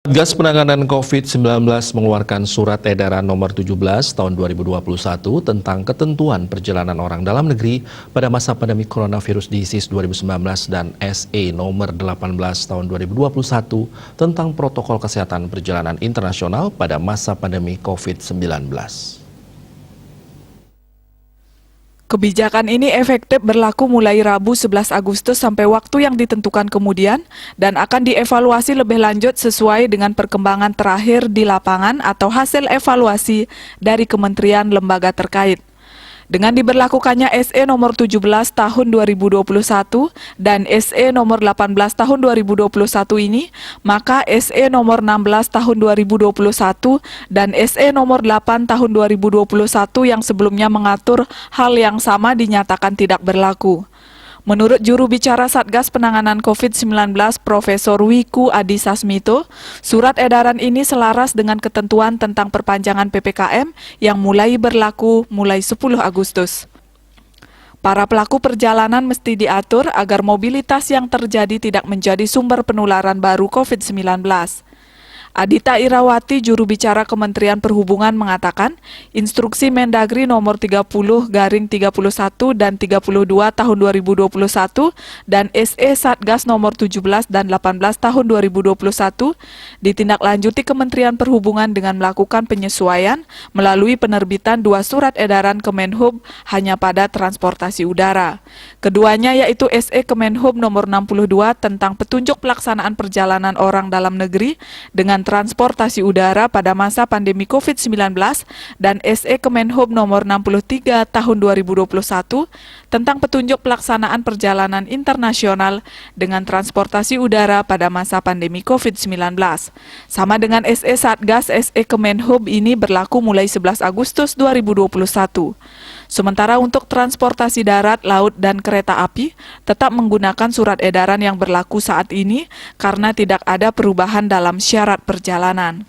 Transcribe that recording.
Satgas Penanganan COVID-19 mengeluarkan Surat Edaran Nomor 17 Tahun 2021 tentang ketentuan perjalanan orang dalam negeri pada masa pandemi coronavirus disease 2019 dan SE Nomor 18 Tahun 2021 tentang protokol kesehatan perjalanan internasional pada masa pandemi COVID-19. Kebijakan ini efektif berlaku mulai Rabu 11 Agustus sampai waktu yang ditentukan kemudian dan akan dievaluasi lebih lanjut sesuai dengan perkembangan terakhir di lapangan atau hasil evaluasi dari kementerian lembaga terkait. Dengan diberlakukannya SE nomor 17 tahun 2021 dan SE nomor 18 tahun 2021 ini, maka SE nomor 16 tahun 2021 dan SE nomor 8 tahun 2021 yang sebelumnya mengatur hal yang sama dinyatakan tidak berlaku. Menurut juru bicara Satgas Penanganan COVID-19 Profesor Wiku Adhisa Smito, surat edaran ini selaras dengan ketentuan tentang perpanjangan PPKM yang mulai berlaku mulai 10 Agustus. Para pelaku perjalanan mesti diatur agar mobilitas yang terjadi tidak menjadi sumber penularan baru COVID-19. Adita Irawati, juru bicara Kementerian Perhubungan mengatakan, Instruksi Mendagri nomor 30/31 dan 32 tahun 2021 dan SE Satgas nomor 17 dan 18 tahun 2021 ditindaklanjuti Kementerian Perhubungan dengan melakukan penyesuaian melalui penerbitan 2 surat edaran Kemenhub hanya pada transportasi udara. Keduanya yaitu SE Kemenhub nomor 62 tentang petunjuk pelaksanaan perjalanan orang dalam negeri dengan transportasi udara pada masa pandemi COVID-19 dan SE Kemenhub nomor 63 tahun 2021 tentang petunjuk pelaksanaan perjalanan internasional dengan transportasi udara pada masa pandemi COVID-19. Sama dengan SE Satgas, SE Kemenhub ini berlaku mulai 11 Agustus 2021. Sementara untuk transportasi darat, laut, dan kereta api tetap menggunakan surat edaran yang berlaku saat ini karena tidak ada perubahan dalam syarat perjalanan.